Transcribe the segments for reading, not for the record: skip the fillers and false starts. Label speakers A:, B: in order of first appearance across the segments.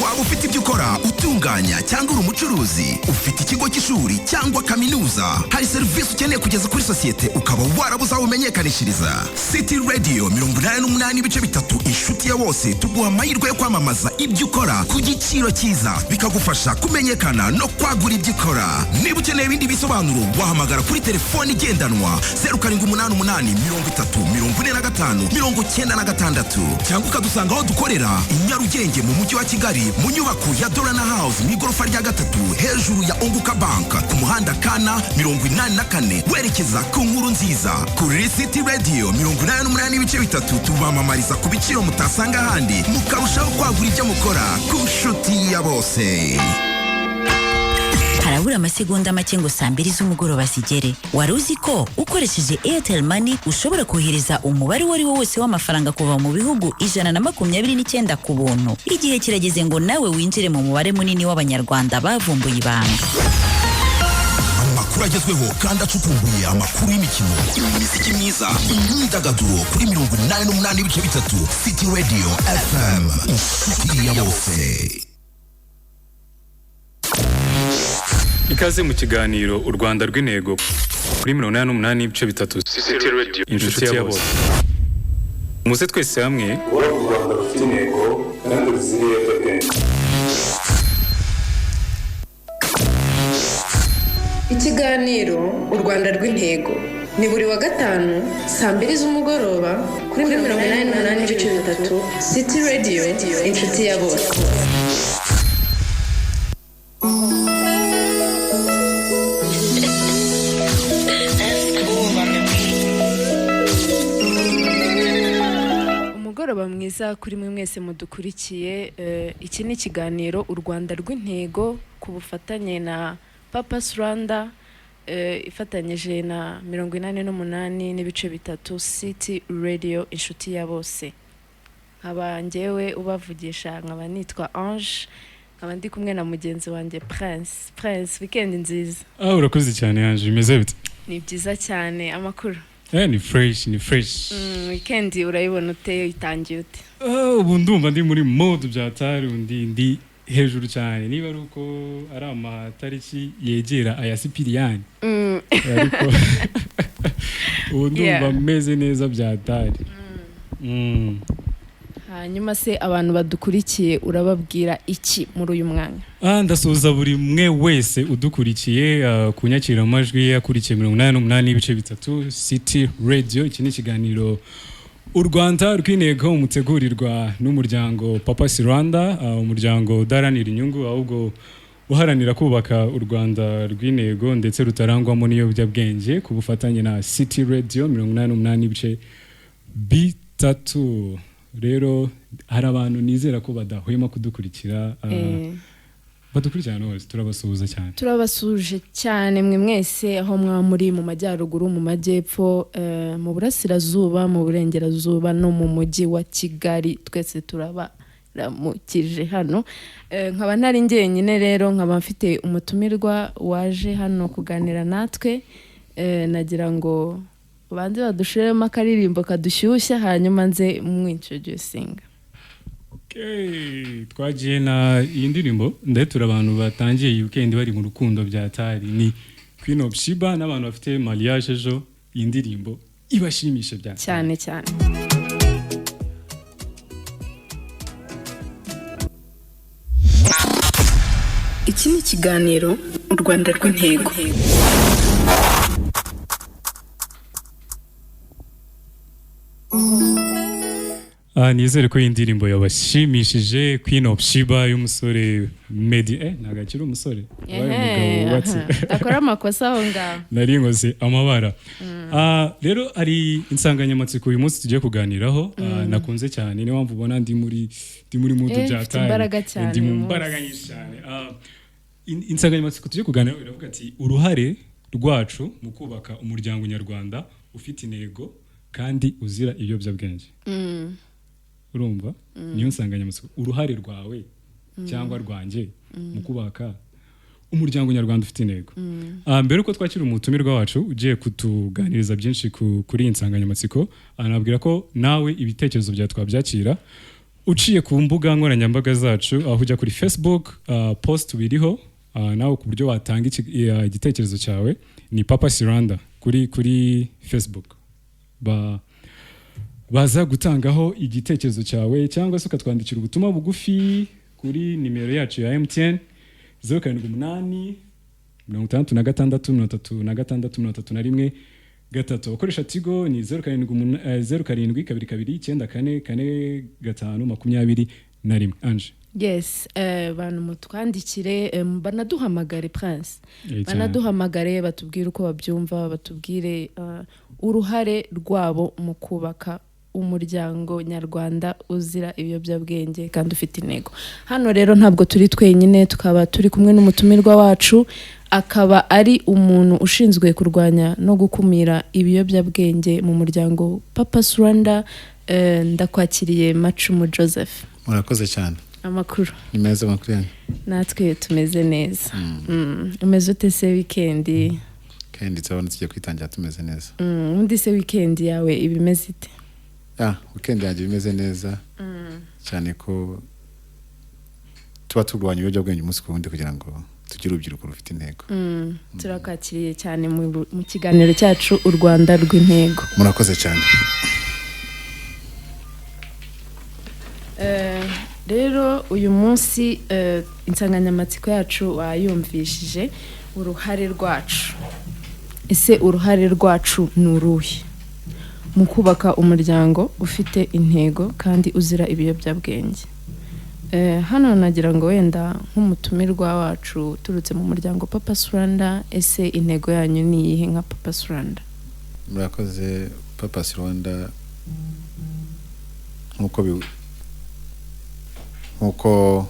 A: waba ufite ibyo ukora utunganya cyangwa uri umucuruzi, ufite ikigo cy'ishuri cyangwa kaminuza, hari serivisi ukeneye kugeza kuri sosiyete ukaba warabuze aho umenyekanishiriza. City Radio 88.3 Inshuti ya bose tuguha amahirwe yo kwamamaza ibyo ukora ku giciro cyiza, bikagufasha kumenyekana no kwagura ibyo ukora. Niba ukeneye ibindi bisobanuro wahamagara kuri telefoni igendanwa 0788 cyangwa ukadusanga aho dukorera i Nyarugenge mu mujyi wa Kigali mu nyubako ya Dorana House mu igorofa rya 3 hejuru ya Unguka Bank ku muhanda Kana 84 werekeza ku Nkuru Nziza. Kuri City Radio 88.3 tubamamariza ku biciro mutasanga ahandi, mukarushaho kwagura ibyo mukora ku Inshuti ya bose.
B: Harabura amasegonda make ngo saa 2 z'umugoroba zigere. Wari uzi ko ukoresheje Airtel Money ushobora kohereza umubare wari wose w'amafaranga kuva mu bihugu 129 ku buntu? Igihe kirageze ngo nawe winjire mu mubare munini w'abanyarwanda bavumbuye ibanga.
A: Amakuru agezweho kandi acukumbuye, amakuru y'imikino, imiziki myiza, imyidagaduro kuri 88.3 City Radio FM. Inshuti ya bose.
C: Ikaze mu kiganiro U Rwanda rw'Intego kuri 88.3 City Radio Inshuti ya bose. Muze twese hamwe
D: U Rwanda rufite intego kandi uzira ibiyobyabwenge.
E: Ikiganiro U Rwanda rw'Intego ni buri wa gatanu saa 2 z'umugoroba kuri 88.3 City Radio Inshuti ya bose. Umugoroba mwiza kuri mwe mwese mudukurikiye. Iki ni ikiganiro U Rwanda rw'Intego ku bufatanye na Purpose Rwanda ifatanyije na 88.3 City Radio Inshuti ya bose. Nkaba njyewe ubavugisha, nkaba nitwa Ange, nkaba ndi kumwe na mugenzi wanjye Prince. Weekend nziza.
C: Urakoze cyane Ange, bimeze bite?
E: Ni byiza cyane. Amakuru
C: ni fresh.
E: Weekend urayibona ute, itangiye ute?
C: Ubu ndumva ndi muri mode byatari, ndi hejuru cyane. Niba ari uko ari amatariki yegera aya Sipiriyani, ariko ubu ndumva meze neza byatari.
E: Hanyuma se abantu badukurikiye urababwira iki muri uyu mwanya?
C: Ndasuhuza buri mwe wese udukurikiye kunyakira amajwi akurikiye 88.3 City Radio. Iki ni ikiganiro U Rwanda rw'Intego umutegurirwa n'umuryango Purpose Rwanda, umuryango udaharanira inyungu ahubwo uharanira kubaka U Rwanda rw'Intego ndetse rutarangwamo n'ibiyobyabwenge ku bufatanye na City Radio 88.3. Rero hari abantu nizera ko badahwema kudukurikira, badukurikirana hose, turabasuhuza cyane.
E: Turabasuje cyane mwe mwese aho mwa muri mu majyaruguru, mu majyepfo, mu burasirazuba, mu burengerazuba no mu mujyi wa Kigali, twese turabaramukije hano. Nkaba ntari njyenyine rero, nkaba mfite umutumirwa waje hano kuganira natwe. Nagira ngo banze badushiremo akaririmbo kadushyushya hanyuma nze mwintroducing.
C: Twagiye na iyi ndirimbo ndatura abantu batangiye iyi weekend bari mu rukundo byatari, ni Queen of Sheba n'abantu bafite mariage ejo. Iyi ndirimbo ibashimisha byatari
E: cyane. Iki ni ikiganiro U Rwanda rw'Intego.
C: Nizere ko iyi ndirimbo yabashimishije. Queen of Sheba y'umusore Medi, nagakira umusore
E: akora amakosa aho ngaho
C: nari ngoze amabara. Rero ari insanganyamatsiko uyu munsi tugiye kuganiraho, nakunze cyane, niyo mpamvu ubona ndi muri mudu byatari, ndi mu mbaraga nyinshi cyane. Insanganyamatsiko tugiye kuganiraho iravuga ati uruhare rwacu mu kubaka umuryango Nyarwanda ufite intego kandi uzira ibiyobyabwenge. Urumva? Niyo nsanganyamatsiko, uruhare rwawe cyangwa rwanjye mu kubaka umuryango Nyarwanda ufite intego. Mbere uko twakira umutumirwa wacu ugiye kutuganiriza byinshi kuri iyi nsanganyamatsiko, anabwira ko nawe ibitekerezo bya twabyakira uciye ku mbuga nkoranyambaga zacu aho ujya kuri Facebook post biriho nawe ku buryo watanga igitekerezo cyawe ni Purpose Rwanda kuri Facebook baza gutangaho igitekerezo cyawe cyangwa se ukatwandikira ubutumwa bugufi kuri nimero yacu ya MTN 078 66 gatatu. Abakoresha Tigo ni 0782229445 Ange.
E: Yes, bantu mutwandikire banaduhamagare Prince. Banaduhamagare batubwire uko babyumva, batubwire uruhare rwabo mu kubaka umuryango Nyarwanda uzira ibiyobyabwenge kandi ufite intego. Hano rero ntabwo turi twenyine, tukaba turi kumwe n'umutumirwa wacu, akaba ari umuntu ushinzwe kurwanya no gukumira ibiyobyabwenge mu muryango Purpose Rwanda. Ndakwakiriye Macumu Joseph.
F: Murakoze cyane.
E: Amakuru
F: ni meza makuru yanyu?
E: Natwe tumeze neza. Umeze ute se weekend?
F: Kandi tsabona tugiye kwitangira tumeze neza.
E: Undi se weekend yawe ibimeze ite?
F: Weekend yanjye bimeze neza cyane ko tuba turwanya ibiyobyabwenge umunsi ku wundi kugira ngo tugire urubyiruko rufite intego.
E: Turakakiriye cyane mu kiganiro cyacu U Rwanda rw'Intego.
F: Murakoze cyane.
E: Rero uyu munsi insanganyamatsiko yacu wayumvishije, uruhare rwacu. Ese uruhare rwacu ni uruhe mu kubaka umuryango ufite intego kandi uzira ibiyobyabwenge? Hano nagira ngo wenda nk'umutumirwa wacu turutse mu muryango Purpose Rwanda, ese intego yanyu ni iyihe nka Purpose Rwanda?
F: Murakoze. Purpose Rwanda nkuko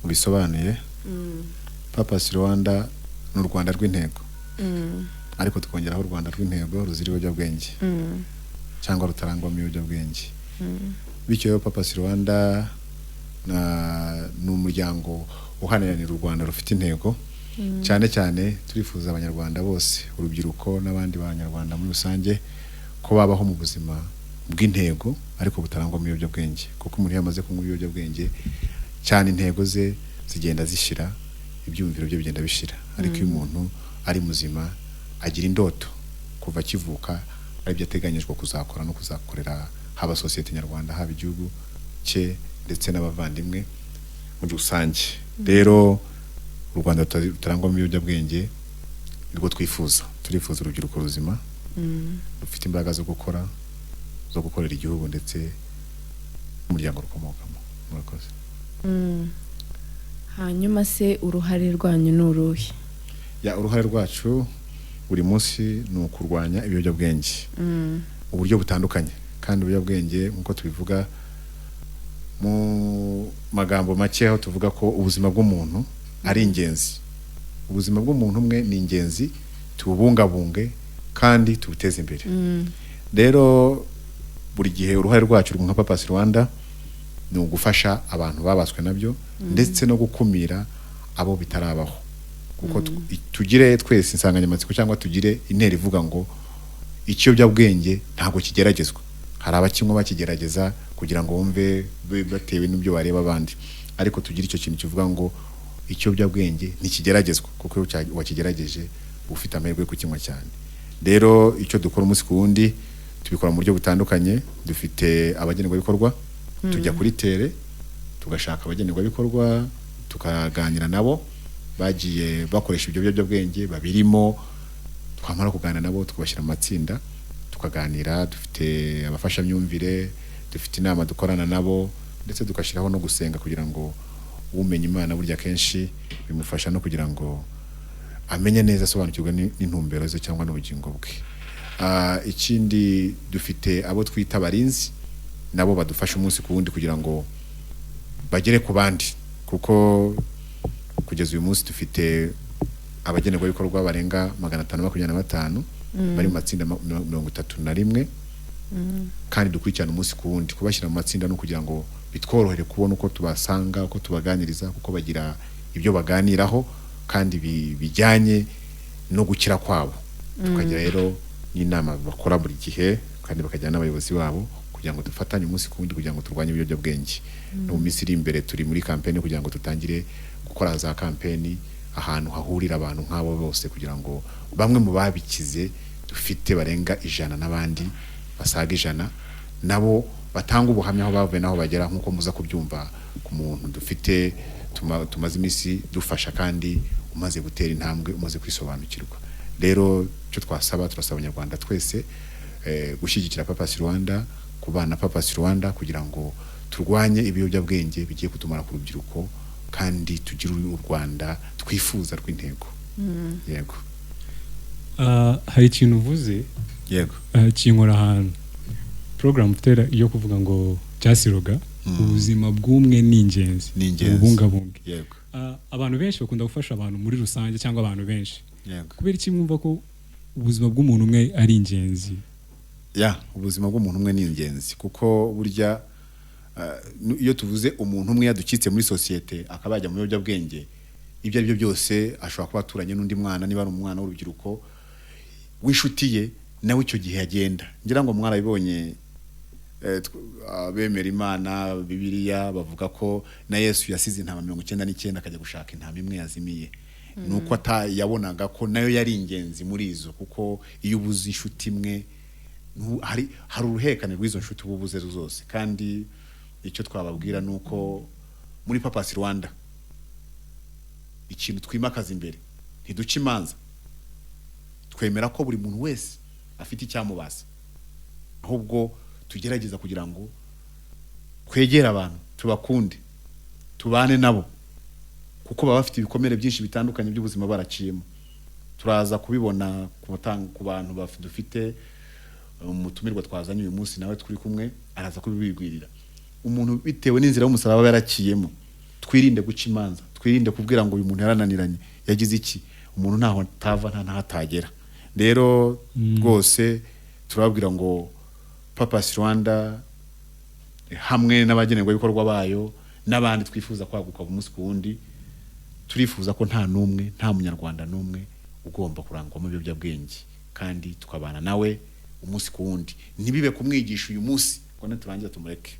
F: ubisobanuye, Purpose Rwanda ni U Rwanda rw'Intego, ariko tukongeraho U Rwanda rw'Intego ruzira ibiyobyabwenge cyangwa rutarangwamo ibiyobyabwenge. Bityo rero Purpose Rwanda ni umuryango uharanira U Rwanda rufite intego, cyane cyane turifuza abanyarwanda bose, urubyiruko n'abandi banyarwanda muri rusange, ko babaho mu buzima bw'intego ariko butarangwamo ibiyobyabwenge, kuko umuntu yamaze kunywa ibiyobyabwenge cyane intego ze zigenda zishira, ibyumviro bye bigenda bishira. Ariko iyo umuntu ari muzima agira indoto kuva kivuka, ari byo ateganyijwe kuzakora no kuzakorera haba societe nyarwanda, haba igihugu cye ndetse n'abavandimwe muri rusange. Rero U Rwanda rutarangwamo ibiyobyabwenge nirwo turifuza urubyiruko ruzima rufite imbaraga zo gukorera igihugu ndetse umuryango rukomokamo. Murakoze.
E: Hanyuma se uruhare rwanyu ni uruhe?
F: Uruhare rwacu buri munsi ni ukurwanya ibiyobyabwenge mu buryo butandukanye, kandi ibiyobyabwenge nk'uko tubivuga mu magambo make, aho tuvuga ko ubuzima bw'umuntu ari ingenzi. Ubuzima bw'umuntu umwe ni ingenzi, tububungabunge kandi tubuteze imbere. Rero buri gihe uruhare rwacu nka Purpose Rwanda ni ugufasha abantu babaswe nabyo ndetse no gukumira abo bitarabaho, kuko tugire twese insanganyamatsiko cyangwa tugire intera ivuga ngo ikiyobyabwenge ntabwo kigeragezwa. Hari abakinywa bakigerageza kugira ngo bumve batewe n'ibyo bareba abandi, ariko tugire icyo kintu kivuga ngo ikiyobyabwenge ntikigeragezwa, kuko wakigerageje ufite amahirwe yo kukinywa cyane. Rero icyo dukora umunsi ku wundi tubikora mu buryo butandukanye. Dufite abagenerwabikorwa, tujya kuri tere tugashaka abagenerwabikorwa, tukaganira nabo bagiye bakoresha ibyo biyobyabwenge babirimo, twamara kuganira nabo tukabashyira mu matsinda tukaganira. Dufite abafashamyumvire, dufite inama dukorana nabo, ndetse tugashyiraho no gusenga kugira ngo umenye Imana burya kenshi bimufasha no kugira ngo amenye neza, asobanukirwe n'intumbero ze cyangwa n'ubugingo bwe. Ikindi dufite abo twita abarinzi, nabo badufasha umunsi ku wundi kugira ngo bagere ku bandi, kuko kugeza uyu munsi dufite abagenerwabikorwa barenga 525 bari mu matsinda 31, kandi dukurikirana umunsi ku wundi. Kubashyira mu matsinda no kugira ngo bitworohere kubona uko tubasanga, uko tubaganiriza, kuko bagira ibyo baganiraho kandi bijyanye no gukira kwabo. Tukagira rero n'inama bakora buri gihe, kandi bakajyana n'abayobozi babo kugira ngo dufatanye umunsi ku wundi kugira ngo turwanye ibiyobyabwenge. No mu minsi iri imbere turi muri campaign kugira ngo tutangire gukora za campaign ahantu hahurira abantu nk'abo bose kugira ngo bamwe mu babikize dufite barenga 100 n'abandi basaga 100 nabo batanga ubuhamya aho bavuye naho bagera, nk'uko muza kubyumva ku muntu dufite tumaze iminsi dufasha kandi umaze gutera intambwe, umaze kwisobanukirwa. Rero cyo turasaba Abanyarwanda twese gushyigikira Purpose Rwanda, kubana Purpose Rwanda kugira ngo turwanye ibiyobyabwenge bigiye kutumara ku rubyiruko kandi tugire u Rwanda twifuza rw'Intego. Yego.
C: Hari ikintu uvuze,
F: yego,
C: kinkora ahantu program utera iyo kuvuga ngo cyasiroga ubuzima bw'umwe ni ingenzi, ubungabunge.
F: Yego.
C: Abantu benshi bakunda gufasha abantu muri rusange cyangwa abantu benshi.
F: Yego.
C: Kubera iki mwumva ko ubuzima bw'umuntu umwe ari ingenzi?
F: Ubuzima bw'umuntu umwe ni ingenzi kuko burya iyo tuvuze umuntu umwe yadukitse muri societe akaba yajya mu biyobyabwenge, ibyo ari byo byose ashobora kuba aturanye n'undi mwana, niba ari umwana w'urubyiruko w'inshuti ye, nawe icyo gihe agenda. Ngira ngo mwarabibonye abemera Imana, Bibiliya bavuga ko na Yesu yasize intama 99 akajya gushaka intama imwe yazimiye. Nuko yabonaga ko nayo yari ingenzi muri izo, kuko iyo ubuze inshuti imwe hari uruhekane rw'izo nshuti ububuze zose. Kandi icyo twababwira nuko muri Purpose Rwanda ikintu twimakaza imbere, ntiduca imanza, twemera ko buri muntu wese afite icyamubaza, ahubwo tugerageza kugira ngo kwegera abantu, tubakunde, tubane nabo, kuko baba bafite ibikomere byinshi bitandukanye by'ubuzima baraciyemo. Turaza kubibona ku bantu dufite umutumirwa twazanye uyu munsi, nawe turi kumwe araza kubibwirira. Umuntu bitewe n'inzira y'umusaraba yaraciyemo, twirinde guca imanza, twirinde kubwira ngo uyu muntu yarananiranye, yagize iki, umuntu ntaho tava ntaho atagera. Rero rwose turababwira ngo Purpose Rwanda hamwe n'abagenerwa ibikorwa bayo n'abandi twifuza kwaguka umunsi ku wundi, turifuza ko nta munyarwanda n'umwe ugomba kurangwamo ibiyobyabwenge, kandi tukabana nawe umunsi ku wundi. Ntibibe kumwigisha uyu munsi ngo turangiza tumureke.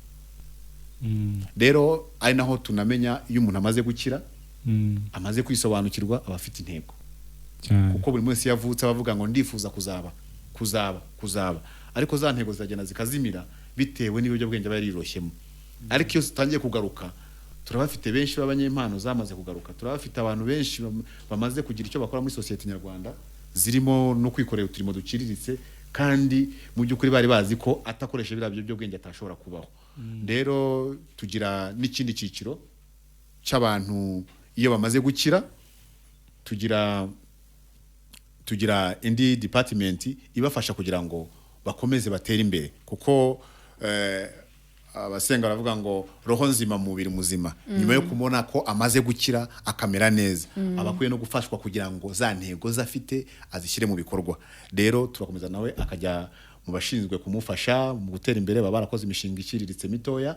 F: Rero ari naho tunamenya iyo umuntu amaze gukira, amaze kwisobanukirwa, aba afite intego. Kuko buri wese yavutse abavuga ngo ndifuza kuzaba, ariko za ntego zagenda zikazimira bitewe n'ibiyobyabwenge aba yariroshyemo. Ariko iyo zitangiye kugaruka, turabafite benshi b'abanyempano zamaze kugaruka, turabafite abantu benshi bamaze kugira icyo bakora muri societe nyarwanda, zirimo no kwikorera uturimo duciriritse, kandi mu by'ukuri bari bazi ko atakoresha biriya biyobyabwenge atashobora kubaho. Rero tugira n'ikindi cyiciro cy'abantu iyo bamaze gukira, tugira indi department ibafasha kugira ngo bakomeze batere imbere, kuko abasenga baravuga ngo roho nzima mubiri muzima. Nyuma yo kumona ko amaze gukira akamera neza, abakwiye no gufashwa kugira ngo za ntego zafite azishyire mu bikorwa. Rero turakomeza nawe akajya mu bashinzwe kumufasha mu gutera imbere, baba barakoze imishinga iciriritse mitoya.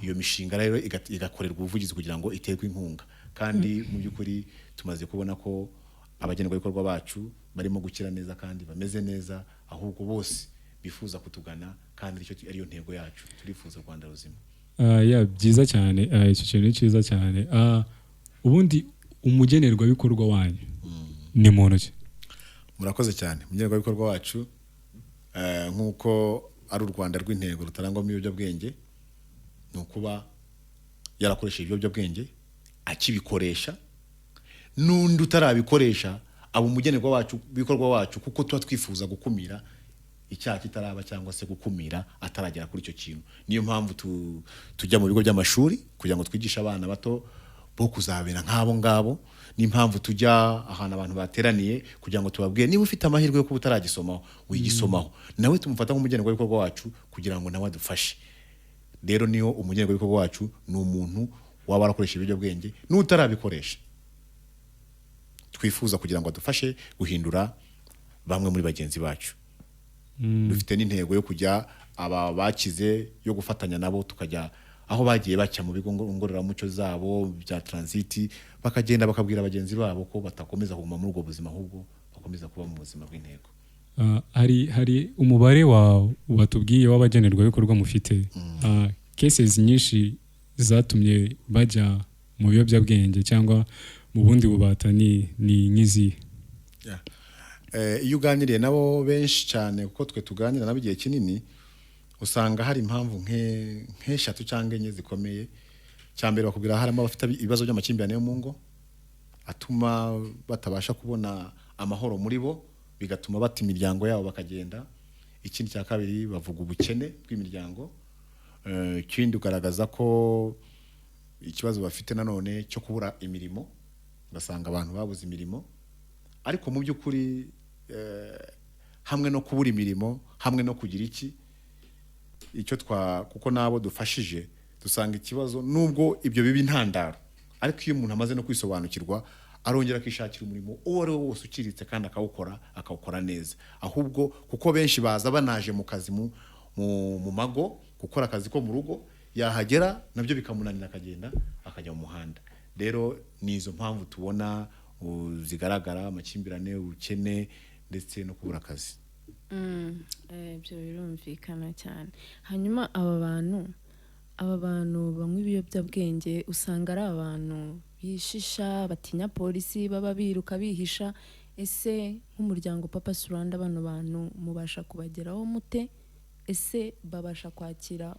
F: Iyo mishinga rero igakorerwa ubuvugizi kugira ngo iterwe inkunga, kandi mu by'ukuri tumaze kubona ko abagenerwa ibikorwa bacu barimo gukira neza kandi bameze neza, ahubwo bose bifuza kutugana, kandi ariyo ntego yacu, turifuza u Rwanda ruzima.
C: Byiza cyane, icyo kintu ni cyiza cyane. Ubundi umugenerwa bikorwa wanyu ni muntu ki?
F: Murakoze cyane. Umugenerwa bikorwa wacu nk'uko ari u Rwanda rw'Intego rutarangwamo ibiyobyabwenge, ni ukuba yarakoresheje ibiyobyabwenge, akibikoresha, n'undi utarabikoresha abo umugenerwa wacu bikorwa wacu, kuko tuba twifuza gukumira icyaha kitaraba cyangwa se gukumira ataragera kuri icyo kintu. Niyo mpamvu tujya mu bigo by'amashuri kugira ngo twigishe abana bato bo kuzabera nk'abo ngabo. Ni impamvu tujya ahantu abantu bateraniye kugira ngo tubabwire, niba ufite amahirwe yo kuba utaragisomaho wigisomaho, nawe tumufata nk'umugenerwa bikorwa wacu kugira ngo nawe adufashe. Rero niyo umugenerwa bikorwa wacu ni umuntu waba warakoresha ibiyobyabwenge n'utarabikoresha, twifuza kugira ngo adufashe guhindura bamwe muri bagenzi bacu. Dufite n'intego yo kujya aba bakize yo gufatanya nabo, tukajya aho bagiye bacya mu bigo ngororamuco zabo bya transit, bakagenda bakabwira bagenzi babo ko batakomeza kuguma muri ubwo buzima, ahubwo bakomeza kuba mu buzima bw'intego.
C: hari umubare watubwiye w'abagenerwabikorwa mufite. Cases nyinshi zatumye bajya mu biyobyabwenge cyangwa mu bundi bubata ni nk'izi.
F: Iyo uganiriye nabo benshi cyane kuko twe tuganira nabo igihe kinini, usanga hari impamvu nk'eshatu cyangwa enye zikomeye. Cyambere bakubwira harimo abafite ibibazo by'amakimbirane yo mu ngo atuma batabasha kubona amahoro muri bo, bigatuma bata imiryango yabo bakagenda. Ikindi cya kabiri bavuga ubukene bw'imiryango. Ikindi ugaragaza ko ikibazo bafite nanone cyo kubura imirimo, ugasanga abantu babuze imirimo. Ariko mu by'ukuri hamwe no kubura imirimo, hamwe no kugira icyo kuko nabo dufashije, dusanga ikibazo nubwo ibyo bibi intandaro, ariko iyo umuntu amaze no kwisobanukirwa arongera akishakira umurimo uwo ari wo wose uciritse kandi akawukora neza. Ahubwo kuko benshi baza banaje mu kazi mu mago gukora akazi ko mu rugo, yahagera nabyo bikamunanira akagenda akajya mu muhanda. Rero ni izo mpamvu tubona zigaragara: amakimbirane, ubukene ndetse no kubura akazi.
E: Ibyo birumvikana cyane. Hanyuma aba bantu banywa ibiyobyabwenge usanga ari abantu bishisha, batinya polisi, baba biruka bihisha. Ese nk'umuryango Purpose Rwanda bano bantu mubasha kubageraho mute? Ese babasha kwakira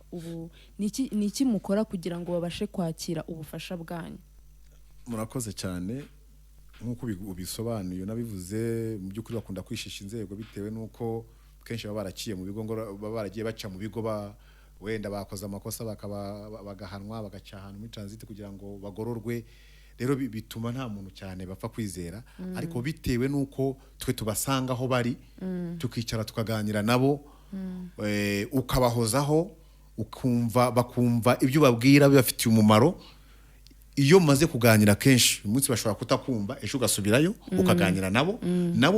E: ni iki mukora kugira ngo babashe kwakira ubufasha bwanyu?
F: Murakoze cyane. Nk'uko ubisobanuye nabivuze, mu by'ukuri bakunda kwishisha inzego bitewe n'uko kenshi baba baraciye mu bigo, baba baragiye baca mu bigo, wenda bakoze amakosa bagahanwa, bagaca ahantu muri transit kugira ngo bagororwe. Rero bituma nta muntu cyane bapfa kwizera. Ariko bitewe n'uko twe tubasanga aho bari, tukicara tukaganira nabo, ukabahozaho, bakumva ibyo babwira bibafitiye umumaro. Iyo maze kuganira kenshi umunsi bashobora kutakumva, ejo ugasubirayo ukaganira nabo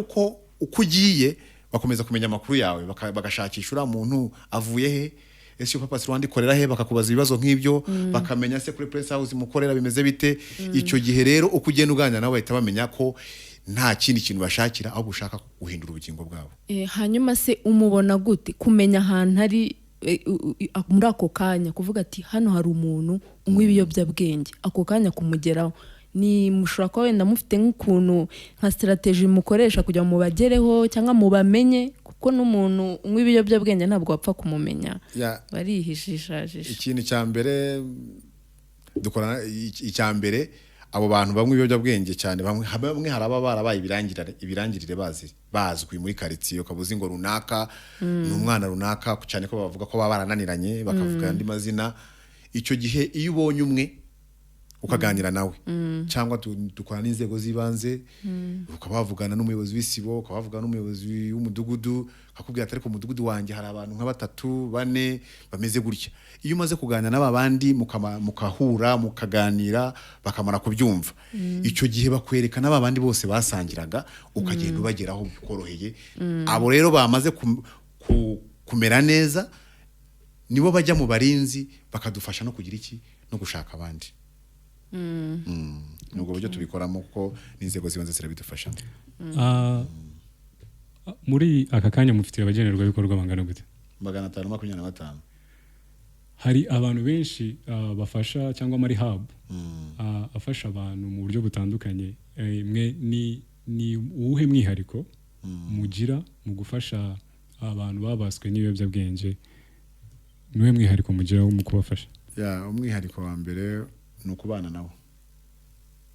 F: uko ugiye bakomeza kumenya amakuru yawe, bagashakisha uriya muntu avuye he, ese Purpose Rwanda ikorera he, bakakubaza ibibazo nk'ibyo, bakamenya se kuri Press House mukorera bimeze bite. Icyo gihe rero uko ugenda uganira nabo bahita bamenya ko nta kindi kintu bashakira, aho gushaka guhindura ubugingo bwabo.
E: Hanyuma se umubona gute kumenya ahantu hari muri ako kanya, kuvuga ati hano hari umuntu unywa ibiyobyabwenge, ako kanya kumugeraho? Ni mushobora kuba wenda mufite nk'ukuntu nka strategy mukoresha kugira ngo mubagereho cyangwa mubamenye, kuko n'umuntu unywa ibiyobyabwenge ntabwo wapfa kumumenya, barihishishajisha.
F: Ikintu cyambere dukora, icyambere abo bantu bamwe ibiyobyabwenge cyane, bamwe haraba barabaye ibirangirire bazwi muri quartier, ukabuzi ngo runaka n'umwana runaka, cyane ko bavuga ko baba barananiranye bakavuga andi mazina. Icyo gihe iyo ubonye umwe ukaganira nawe, cyangwa dukora n'inzego z'ibanze, ukabavugana n'umuyobozi w'isibo, ukabavugana n'umuyobozi w'umudugudu, akakubwira ati ariko umudugudu wanjye hari abantu nka 3 4 bameze gutya. Iyo umaze kuganira n'aba bandi mukahura mukaganira bakamara kubyumva, icyo gihe bakwereka n'aba bandi bose basangiraga, ukagenda ubageraho bikoroheye. Abo rero bamaze kumera neza, nibo bajya mu barinzi bakadufasha no kugira no gushaka abandi. Nubwo buryo tubikoramo kuko n'inzego zibanze zirabidufasha.
C: Muri aka kanya mufite abagenerwabikorwa bangana gute?
F: 525.
C: Hari abantu benshi bafasha cyangwa muri hub afasha abantu mu buryo butandukanye. Mwe ni uwuhe mwihariko mugira mu gufasha abantu babaswe n'ibiyobyabwenge? Niwe mwihariko mugira mu kubafasha?
F: Umwihariko wa mbere ni ukubana nabo.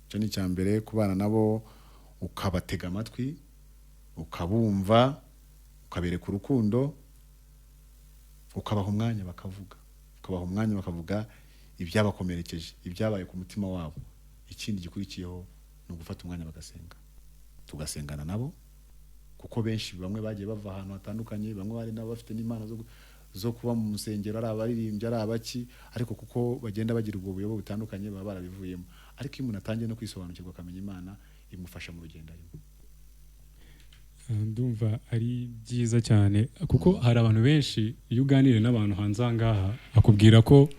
F: Cyo ni cyambere, kubana nabo ukabatega amatwi, ukabumva, ukabereka urukundo, ukabaha umwanya bakavuga ibyabakomerekeje, ibyabaye ku mutima wabo. Ikindi gikurikiyeho ni ugufata umwanya bagasenga, tugasengana nabo, kuko benshi bamwe bagiye bava ahantu hatandukanye, bamwe bari nabo bafite n'imana zo kuba mu musengero, ari abaririmbyi, ari abaki, ariko kuko bagenda bagira ubwo buyobo butandukanye baba barabivuyemo. Ariko iyo umuntu atangiye no kwisobanukirwa akamenya Imana, imufasha mu rugendo arimo.
C: Ndumva ari byiza cyane, kuko hari abantu benshi iyo uganire n'abantu hanze ahangaha akubwira ko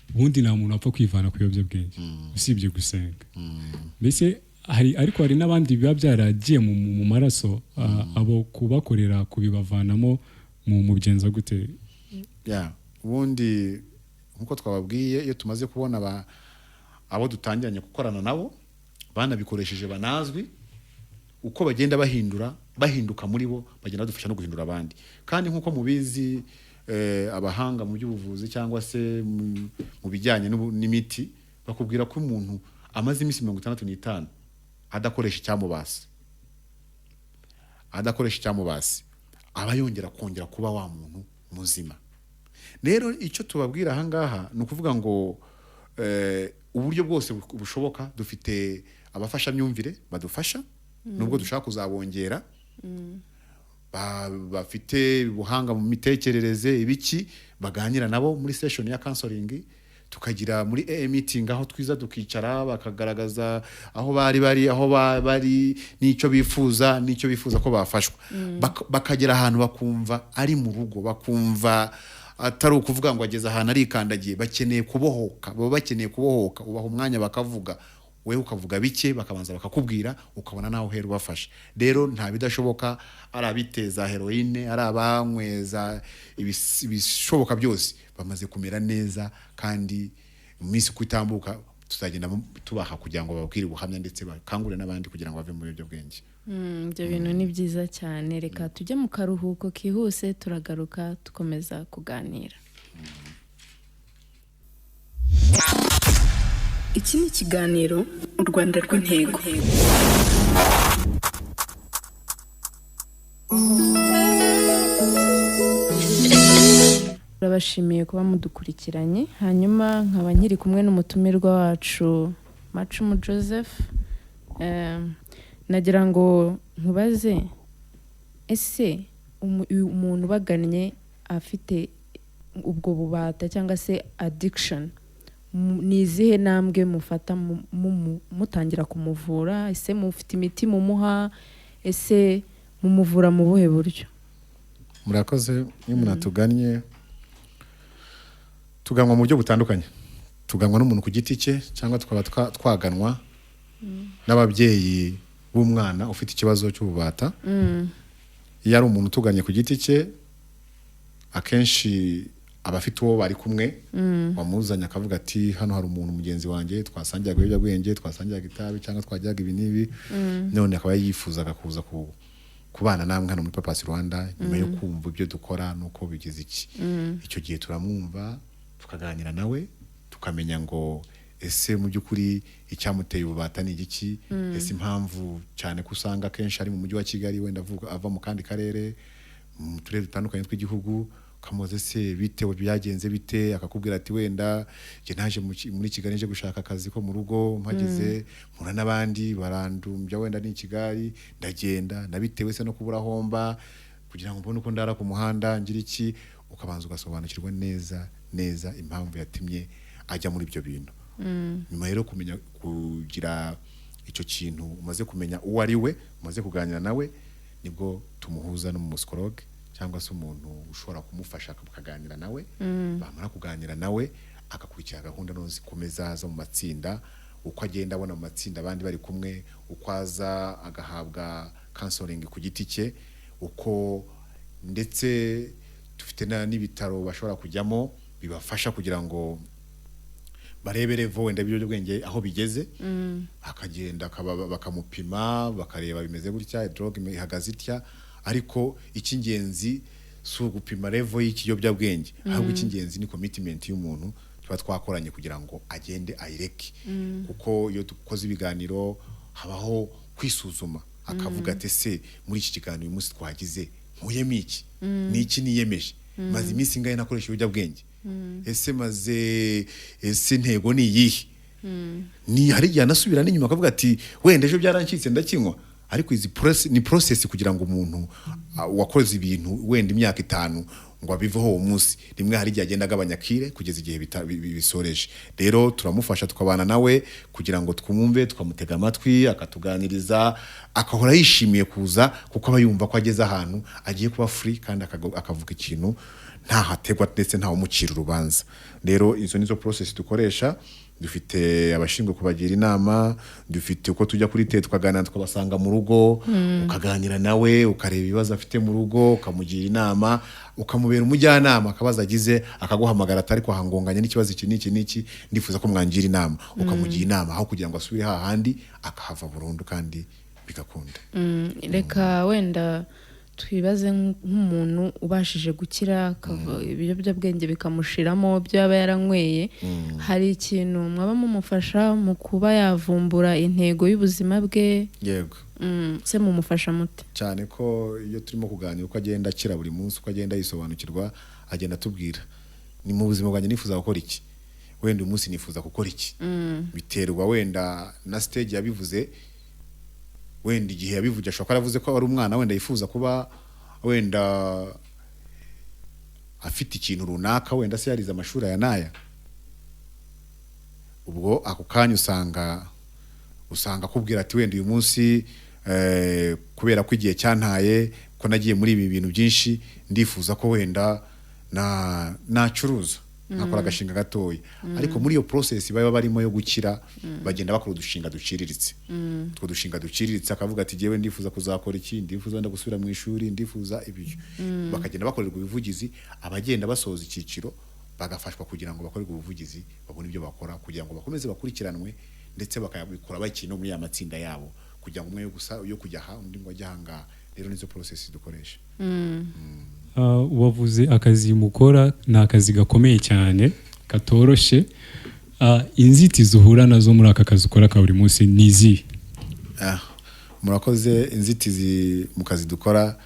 C: ubundi nta muntu apfa kwivana ku biyobyabwenge usibye gusenga. Mbese ariko hari n'abandi biba byaragiye mu maraso abo kubakorera kubibavanamo mu byenza gute
F: ubundi nkuko twababwiye iyo tumaze kubona abo dutangiranye gukorana nabo banabikoresheje banazwi uko bagenda bahinduka muri bo bagenda badufasha no guhindura abandi kandi nkuko mubizi abahanga mu by'ubuvuzi cyangwa se mu bijyanye n'imiti bakubwira ko umuntu amaze iminsi 65 adakoresha icyamubasi aba yongera kuba wa muntu muzima. Rero icyo tubabwira aha ngaha ni ukuvuga ngo uburyo bwose bushoboka dufite abafashamyumvire badufasha nubwo dushaka kuzabongera bafite ubuhanga mu mitekerereze ibiki baganira nabo muri session ya counseling tukagira muri meeting aho twiza dukicara bakagaragaza aho bari n'icyo bifuza ko bafashwa bakagera ahantu bakumva ari mu rugo bakumva atari ukuvuga ngo ageze ahantu arikandagiye bakeneye kubohoka ubaha umwanya bakavuga wewe ukavuga bike bakabanza bakakubwira ukabona naho hera ubafasha. Rero nta bidashoboka ari abiteza heroine ari abanyweza ibishoboka byose bamaze kumera neza kandi mu minsi kutambuka tuzagenda tubaha kugira ngo babwire ubuhamya ndetse bakangure n'abandi kugira ngo bave mu biyobyabwenge.
E: Ibyo bintu ni byiza cyane. Reka tujye mu karuhuko kihuse turagaruka tukomeza kuganira.
G: Iki ni ikiganiro U Rwanda rw'Intego.
E: Turabashimiye kuba mudukurikiranye hanyuma nkaba nkiri kumwe n'umutumirwa wacu Macumu Joseph. Nagira ngo nkubaze ese umuntu bagannye afite ubwo bubata cyangwa se addiction ni izihe ntambwe mufata mutangira kumuvura? Ese mufite imiti mumuha? Ese mumuvura mu buhe buryo?
F: Murakoze. Iyo umuntu atugannye tuganwa mu buryo butandukanye. Tuganwa n'umuntu ku giti cye cyangwa twaba twaganwa n'ababyeyi b'umwana ufite ikibazo cy'ububata. Iyo ari umuntu utuganye ku giti cye akenshi abafite uwo bari kumwe wamuzanya akavuga ati hano hari umuntu mugenzi wanjye twasangiraga ibiyobyabwenge twasangiraga itabi cyangwa twajyaga ibi n'ibi none akaba yifuzaga kuza kubana namwe hano muri Purpose Rwanda nyuma yo kumva ibyo dukora nuko bigize iki. Icyo gihe turamwumva tukaganira nawe tukamenya ngo ese mu by'ukuri icyamuteye ububata ni igiki, ese impamvu cyane kusanga kenshi ari mu mujyi wa Kigali wenda ava mu kandi karere mu turere dutandukanye tw'igihugu kamoze se bitewe byagenze bite akakubwira ati wenda je naje muri Kigali nje gushaka akazi ko mu rugo mpageze mura nabandi barandumbya wenda ni Kigali ndagenda nabitewe se no kubura homba kugira ngo mbone uko ndara ku muhanda ngira iki ukabanza ugasobanukirwa neza impamvu yatimye ajya muri ibyo bintu. Nyuma rero kumenya kugira icyo kintu umaze kumenya uwo ari we umaze kuganira nawe nibwo tumuhuza no mu psychologue cyangwa se umuntu ushobora kumufasha akaganira nawe bamara kuganira nawe akakurikira gahunda no zikomeza zo mu matsinda uko agenda abona mu matsinda abandi bari kumwe uko aza agahabwa counseling ku giti cye uko ndetse dufite n'ibitaro bashobora kujyamo bibafasha kugira ngo barebere wenda ibiyobyabwenge aho bigeze akagenda bakamupima bakareba bimeze gutya drogue ihagaze itya ariko icy'ingenzi si ugupima level y'ikiyobyabwenge ahubwo icy'ingenzi ni commitment y'umuntu tuba twakoranye kugira ngo agende ayireke kuko iyo dukoze ibiganiro habaho kwisuzuma akavuga ati se muri iki kiganiro uyu munsi twagize nkuyemo iki ni iki niyemeje maze iminsi ingahe nakoresha ibiyobyabwenge ese intego ni iyihe ni hari igihe anasubira n'inyuma akavuga ati wenda ejo byarancitse ndakinywa ariko izi ni process kugira ngo umuntu wakoze ibintu wenda imyaka 5 ngo abiveho uwo munsi rimwe hari igihe agenda agabanya kire kugeza igihe bisoreje. Rero turamufasha tukabana nawe kugira ngo twumve tukamutega amatwi akatuganiriza akahora yishimiye kuza kuko aba yumva ko ageze ahantu agiye kuba free kandi akavuga ikintu nta hategwa ndetse nta umucira urubanza. Rero izo nizo process dukoresha dufite abashinzwe kubagira inama, dufite uko tujya kuri Leta tukaganira tukabasanga mu rugo, ukaganira nawe ukareba ibibazo afite mu rugo, ukamugira inama, ukamubera umujyanama, akabaza agize akaguhamagara atari kwahangonganya n'ikibazo iki n'iki ndifuza ko mwangira inama, ukamugira inama aho kugira ngo asubire hahandi akahava burundu kandi bigakunda.
E: Reka wenda twibaze nk'umuntu ubashije gukira ibiyobyabwenge bikamushiramo byo yaba yaranyweye, hari ikintu mwaba mumufasha mu kuba yavumbura intego y'ubuzima bwe?
F: Yego.
E: Se mumufasha mute?
F: Cyane ko iyo turimo kuganira uko agenda akira buri munsi, uko agenda yisobanukirwa, agenda atubwira ni mu buzima bwanjye nifuza gukora iki, wenda uyu munsi nifuza gukora iki. Biterwa wenda na stage yabivuze, wenda igihe yabivuga ashobora aravuze ko ari umwana wenda yifuza kuba wenda afite ikintu runaka, wenda se yarize amashuri aya naya, ubwo ako kanya usanga kubwira ati wenda uyu munsi kubera ko igihe cyantaye ko nagiye muri ibi bintu byinshi, ndifuza ko wenda nacuruza nakora agashinga gatoya. Ariko muri iyo process baba barimo yo gukira bagenda bakora udushinga duciriritse. Utwo dushinga duciriritse akavuga ati jewe ndifuza kuzakora iki, ndifuza nda gusubira mu ishuri, ndifuza ibyo. Bakagenda bakorerwa ubuvugizi, abagenda basoza ikiciro bagafashwa kugira ngo bakorerwe ubuvugizi, babone ibyo bakora kugira ngo bakomeze bakurikiranwe, ndetse bakabikora bakino muri ya matsinda yabo kugira ngo umwe yo kujya aha undi ngo ajya hanga. Rero nizo process dukoresha.
C: Wavuze akazi mukora ni akazi gakomeye cyane katoroshe, inzitizi uhura nazo muri aka kazi ukora ka buri munsi nizi?
F: Murakoze. Inzitizi mu kazi dukora,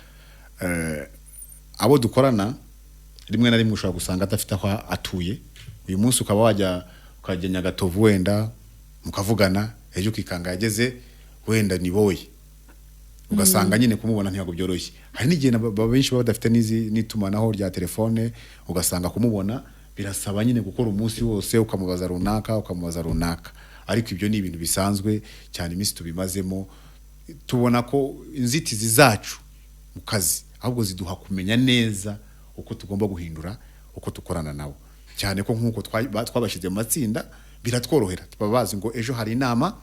F: abo dukorana rimwe na rimwe ushobora gusanga atafite aho atuye. Uyu munsi ukaba wajya ukajya Nyagatovu wenda mukavugana, ejo ukikanga yageze wenda ni boye, ugasanga nyine kumubona ntiyago byoroshye. Hari n'igihe benshi baba badafite n'itumanaho rya telefone, ugasanga kumubona birasaba nyine gukora umunsi wose ukamubaza runaka. Ariko ibyo ni ibintu bisanzwe cyane iminsi tubimazemo. Tubona ko inzitizi zacu mu kazi ahubwo ziduha kumenya neza uko tugomba guhindura uko tukorana nabo, cyane ko nk'uko twabashyize mu matsinda biratworohera. Tubabazi ngo ejo hari inama,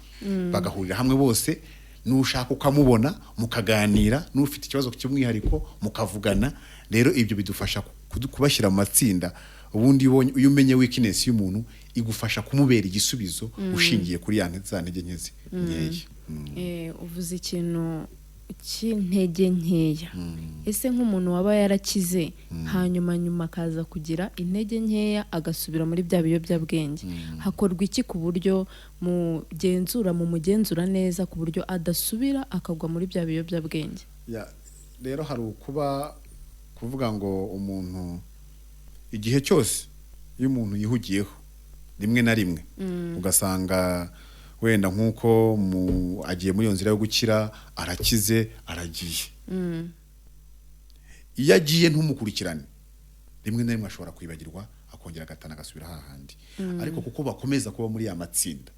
F: bagahurira hamwe bose, nushaka ukamubona mukaganira, n'ufite ikibazo cy'umwihariko mukavugana. Rero ibyo bidufasha kubashyira mu matsinda. Ubundi iyo umenye weakness y'umuntu igufasha kumubera igisubizo ushingiye kuri ya ntege nkezi nkeya.
E: Uvuze ikintu cy'intege nkeya. Ese nk'umuntu waba yarakize hanyuma akaza kugira intege nkeya agasubira muri bya biyobyabwenge, hakorwa iki ku buryo mumugenzura neza ku buryo adasubira akagwa muri bya biyobyabwenge?
F: Rero hari kuvuga ngo umuntu igihe cyose iyo umuntu yihugiyeho rimwe na rimwe ugasanga wenda nk'uko agiye muri iyo nzira yo gukira, arakize, aragiye. Iyo agiye ntumukurikirane, rimwe na rimwe ashobora kwibagirwa akongera agatana agasubira hahandi. Ariko kuko bakomeza kuba muri ya matsinda,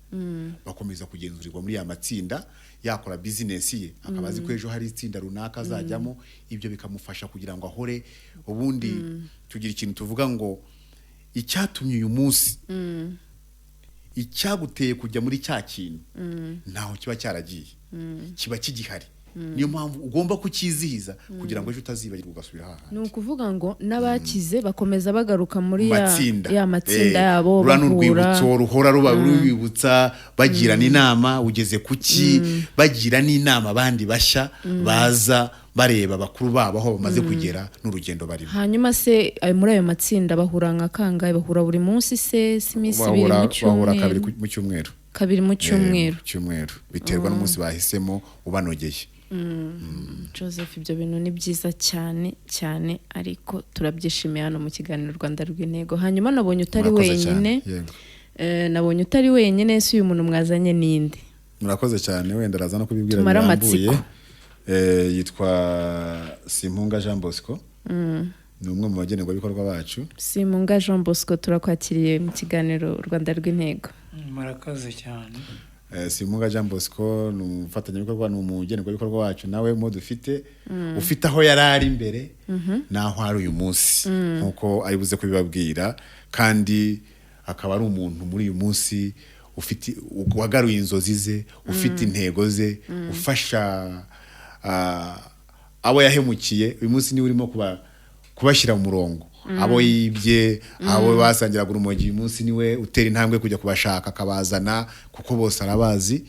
F: bakomeza kugenzurirwa muri ya matsinda, yakora business ye akaba azi ko ejo hari itsinda runaka azajyamo, ibyo bikamufasha kugira ngo ahore. Ubundi tugira ikintu tuvuga ngo icyatumye uyu munsi icyaguteye kujya muri cya kintu ntaho kiba cyaragiye, kiba kigihari. Niyo mpamvu ugomba kukizihiza kugira ngo ejo utazibagirwa ugasubira hahandi.
E: Ni ukuvuga ngo n'abakize bakomeza bagaruka muri ya matsinda yabo,
F: bahura n'urwibutso ruhora rubibutsa, bagirana inama, ugeze kuki, bagira n'inama abandi bashya baza bareba bakuru babo aho bamaze kugera n'urugendo barimo.
E: Hanyuma se muri ayo matsinda bahura nka kangahe? Bahura buri munsi se iminsi 2 mu cyumweru?
F: Bahura
E: kabiri mu cyumweru.
F: Biterwa n'umunsi bahisemo ubanogeye.
E: Joseph, ibyo bintu ni byiza cyane cyane, ariko turabyishimiye hano mu kiganiro Rwanda rw'Intego. Hanyuma nabonye utari wenyine, ese uyu muntu mwazanye ninde?
F: Murakoze cyane, wenda araza no kubibwira birambuye. Yitwa Simpunga Jean Bosco, ni umwe mu bagenerwabikorwa bacu.
E: Simpunga Jean Bosco, turakwakiriye mu kiganiro Rwanda rw'Intego.
H: Murakoze cyane.
F: Simpunga Jean Bosco ni umufatanyabikorwa, ni umugenerwabikorwa wacu, nawe mu dufite ufite aho yari ari imbere naho ari uyu munsi, nkuko aribuze kubibabwira. Kandi akaba ari umuntu muri uyu munsi ufite wagaruye inzozi ze, ufite intego ze, ufasha abo yahemukiye. Uyu munsi ni urimo kubashyira mu murongo, abo yibye, abo basangiraga urumogi, uyu munsi niwe utera intambwe kujya kubashaka akabazana, kuko bose arabazi.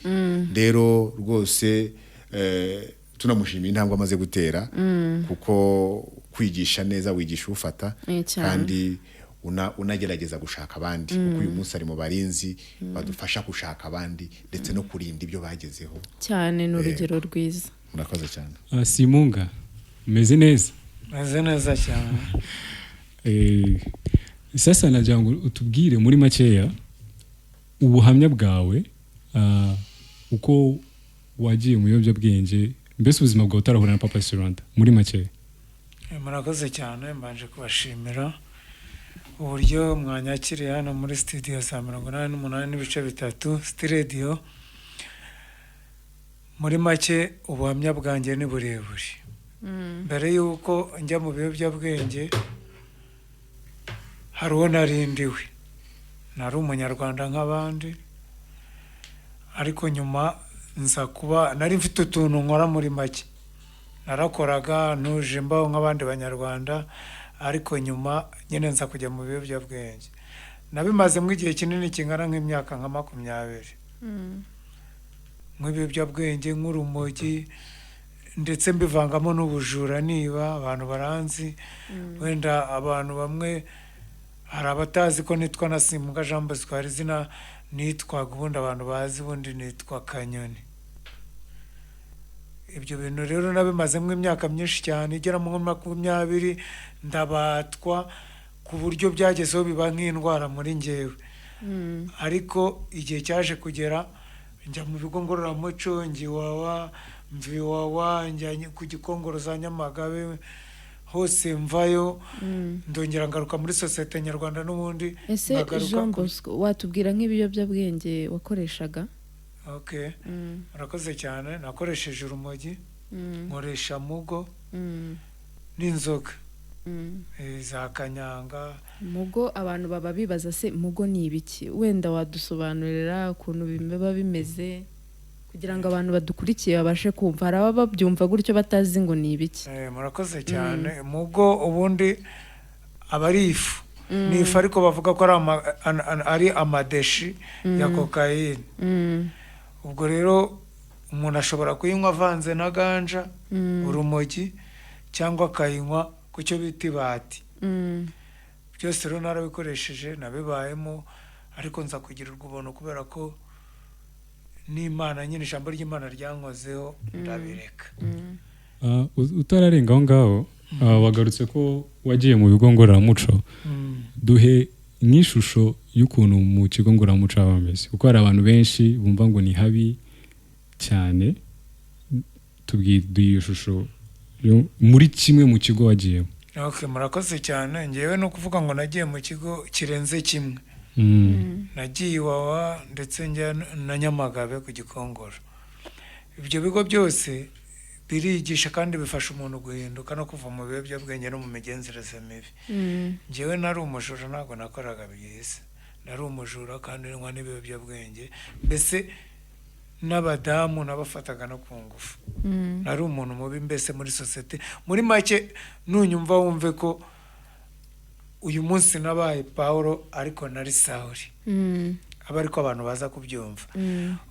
F: Rero rwose tunamushimiye intambwe amaze gutera, kuko kwigisha neza wigisha ufata, kandi unagerageza gushaka abandi, kuko uyu munsi ari mu barinzi badufasha gushaka abandi ndetse no kurinda ibyo bagezeho
E: cyane. N'urugero rwiza.
F: Murakoze cyane.
C: Simunga, meze neza?
H: Meze neza cyane.
C: Sasa nagira ngo utubwire muri makeya ubuhamya bwawe, uko wagiye mu biyobyabwenge, mbese ubuzima bwawe utarahura na Purpose Rwanda muri makeya.
H: Murakoze cyane, mbanje kubashimira uburyo mwanyakiriye hano muri studio za 88.3 Radio. Muri make ubuhamya bwanjye ni burebure. Mbere yuko njya mu biyobyabwenge hari uwo narindiwe, nari umunyarwanda nk'abandi, ariko nyuma nza kuba nari mfite utuntu nkora. Muri make narakoraga nuje mbaho nk'abandi banyarwanda, ariko nyuma nyine nza kujya mu biyobyabwenge. Nabimazemo igihe kinini kingana nk'imyaka nka 20. Nk'ibiyobyabwenge, nk'urumogi, ndetse mbivangamo n'ubujura. Niba abantu baranzi, wenda abantu bamwe hari abatazi ko nitwa na Simunga Jean Bosco, hari izina nitwaga ubundi abantu bazi, ubundi nitwa Kanyoni. Ibyo bintu rero nabimazemo imyaka myinshi cyane, igera mu 20, ndabatwa ku buryo byagezeho biba nk'indwara muri njyewe. Ariko igihe cyaje kugera njya mu bigo ngororamuco, mviwawa, njya ku Gikongoro za Nyamagabe, hose mvayo, ndongera ngaruka muri sosiyete Nyarwanda n'ubundi.
E: Ese Jean Bosco, watubwira nk'ibiyobyabwenge wakoreshaga?
H: Okay. Murakoze cyane. Nakoresheje urumogi, nkoresha mugo, n'inzoga za kanyanga.
E: Mugo, abantu baba bibaza se mugo ni ibiki? Wenda wadusobanurira ukuntu biba bimeze, kugira ngo abantu badukurikiye babashe kumva. Hari ababa babyumva gutyo batazi ngo ni ibiki.
H: Murakoze cyane. Mugo ubundi aba ari ifu. Ni ifu, ariko bavuga ko ari amadeshi ya kokayine. Ubwo rero umuntu ashobora kuyinywa avanze na ganja, urumogi, cyangwa akayinywa ku cyo bita ibati. Byose rero narabikoresheje, nabibayemo, ariko nza kugirirwa ubuntu kubera ko n'Imana nyine, ijambo ry'Imana ryankozeho, ndabireka.
C: Utararenga aho ngaho, wagarutse ko wagiye mu bigo ngororamuco. Duhe nk'ishusho y'ukuntu mu kigo ngororamuco haba hameze, kuko hari abantu benshi bumva ngo ni habi cyane. Tubwire iyo shusho muri kimwe mu kigo wagiyemo.
H: Okay, murakoze cyane. Ngewe no kuvuga ngo nagiye mu kigo kirenze kimwe. Nagiye Iwawa ndetse njya na Nyamagabe ku Gikongoro. Ibyo bigo byose birigisha kandi bifasha umuntu guhinduka no kuva mu biyobyabwenge no mu migenzereze mibi. Ngewe nari umujura, ntabwo nakoraga byiza. Nari umujura kandi nywa n'ibiyobyabwenge, mbese n'abadamu nabafataga no ku ngufu. Nari umuntu mubi mbese muri sosiyete. Muri make nunyumva wumve ko uyu munsi nabaye Paulo ariko nari Sauli. Aba ariko abantu baza kubyumva.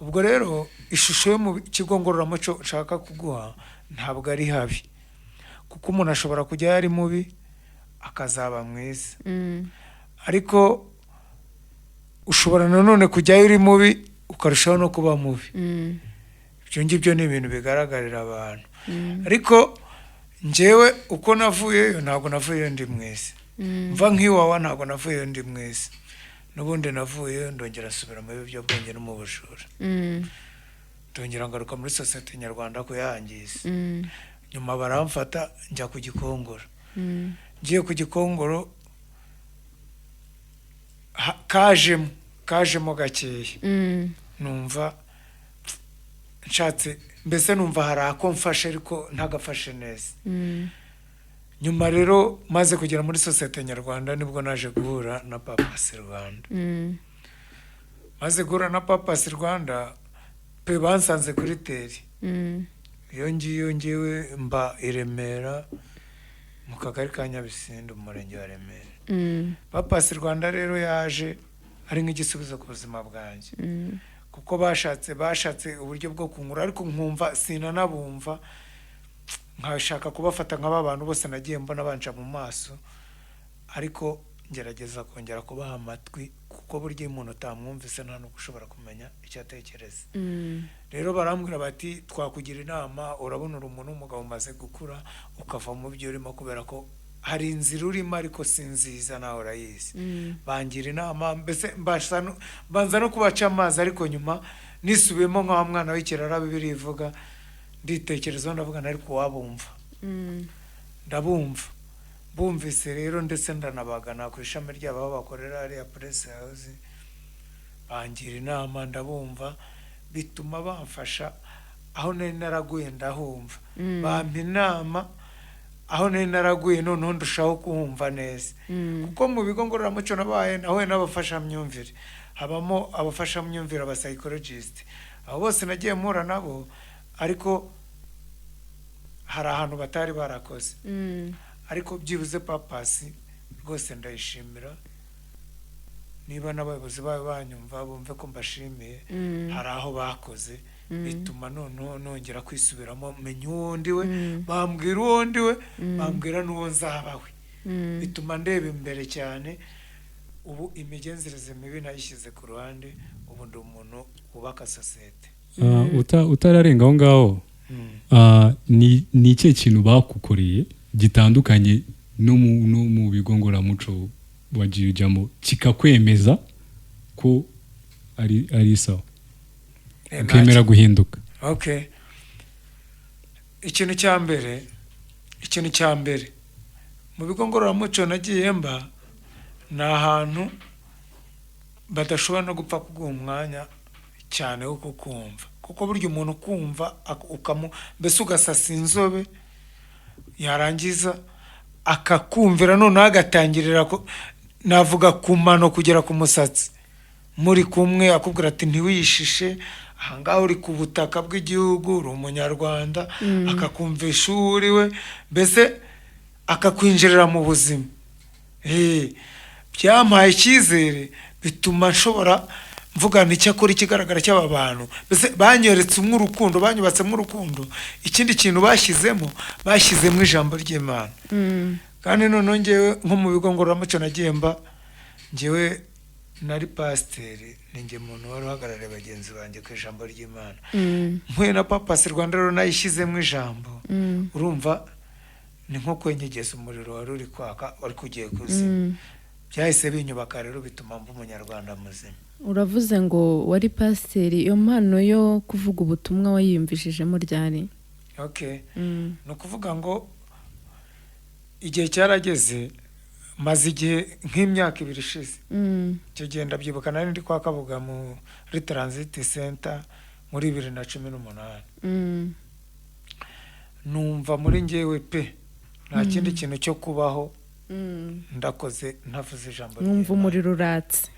H: Ubwo rero ishusho yo mu kigo ngororamuco nshaka kuguha ntabwo ari habi, kuko umuntu ashobora kujya yari mubi akazaba mwiza, ariko ushobora nanone kujyayo uri mubi ukarushaho no kuba mubi. Ibyo ngibyo ni ibintu bigaragarira abantu. Ariko njyewe uko navuyeyo ntabwo navuyeyo ndi mwiza. Mva nk'Iwawa ntabwo navuyeyo ndi mwiza. N'ubundi navuyeyo ndongera asubira mu biyobyabwenge no mu bujura. Ndongera ngaruka muri sosiyete Nyarwanda ko yangiza. Nyuma baramfata njya ku Gikongoro. Ngiye ku Gikongoro kajemo gakeya. Numva nshatse, mbese numva hari ako mfashe ariko ntagafashe neza. nyuma rero maze kugera muri sosiyete nyarwanda nibwo naje guhura na Purpose Rwanda. Maze guhura na Purpose Rwanda pe bansanze kuri teri. Iyo ngiyewe mba i Remera mu kagari ka Nyabisindu mu murenge wa Remera. Purpose Rwanda rero yaje ari nk'igisubizo ku buzima bwanjye, kuko bashatse uburyo bwo kunkura, ariko nkumva sinanabumva, nkashaka kubafata nk'aba bantu bose nagiye mbona banca mu maso, ariko ngerageza kongera kubaha amatwi, kuko burya umuntu utamwumvise nta n'uko ushobora kumenya icyo atekereza. Rero barambwira bati twakugira inama, urabona uri umuntu w'umugabo umaze gukura ukava mu byo urimo, kubera ko hari inzira urimo ariko si nziza nawe urayizi. Bangira inama, mbese banza no kubaca amazi, ariko nyuma nisubiyemo nk'aho mwana w'ikirara Bibiliya ivuga, nditekerezaho ndavuga ariko wabumva. Ndabumva, bumvise rero ndetse ndanabagana ku ishami ryabo aho bakorera hariya Press House, bangira inama ndabumva, bituma bamfasha aho nari naraguye ndahumva. Bampa inama aho nari naraguye noneho ndushaho kuhumva neza, kuko mu bigo ngororamuco nabaye nahuye n'abafashamyumvire, habamo abafashamyumvire aba psychologist, abo bose nagiye mpura nabo, ariko hari ahantu batari barakoze. Ariko byibuze Purpose rwose ndayishimira, niba n'abayobozi bayo banyumva bumve ko mbashimiye, hari aho bakoze bituma noneho nongera kwisubiramo, menya uwo ndiwe, bambwira uwo ndiwe, bambwira n'uwo nzaba we, bituma ndeba imbere cyane. Ubu imigenzereze mibi nayishyize ku ruhande, ubu ndi umuntu wubaka sosiyete.
C: Utararenga aho ngaho, ni ikihe kintu bakukoreye gitandukanye no mu bigo ngororamuco wagiye ujyamo kikakwemeza ko ari sawa, ukemera guhinduka?
H: Okay, ikintu cya mbere mu bigo ngororamuco nagiye mba, ni ahantu badashobora no gupfa kuguha umwanya cyane wo kukumva, kuko burya umuntu kumva mbese ugasasa inzobe, yarangiza akakumvira noneho agatangirira navuga ku mano kugera ku musatsi, muri kumwe akubwira ati ntiwishishe, ahangaha uri ku butaka bw'igihugu, uri umunyarwanda, akakumvisha uwo uriwe, mbese akakwinjirira mu buzima. Byampaye icyizere, bituma nshobora mvuga n'icyakora ikigaragara cy'aba bantu, mbese banyeretsemo urukundo, banyubatsemo urukundo. Ikindi kintu bashyizemo ijambo ry'Imana. Kandi noneho ngewe nko mu bigo ngororamuco nagiye mba, ngewe nari pasiteri, ni nge muntu wari uhagarariye bagenzi banjye ku ijambo ry'Imana. Mpuye na Purpose Rwanda rero nayishyizemo ijambo, urumva ni nko kwenyegeza umuriro wari uri kwaka, wari kugiye kuzima. Byahise binyubaka rero, bituma mba umunyarwanda muzima.
E: Uravuze ngo wari pasiteri, iyo mpano yo kuvuga ubutumwa wayiyumvishijemo ryari?
H: Okay, ni ukuvuga ngo igihe cyarageze, maze igihe nk'imyaka 2 ishize. Icyo gihe ndabyibuka nari ndi kwa Kabuga muri Transit Center muri 2018. Numva muri ngewe pe nta kindi kintu cyo kubaho ndakoze ntavuze ijambo.
E: Numva umuriro uratse.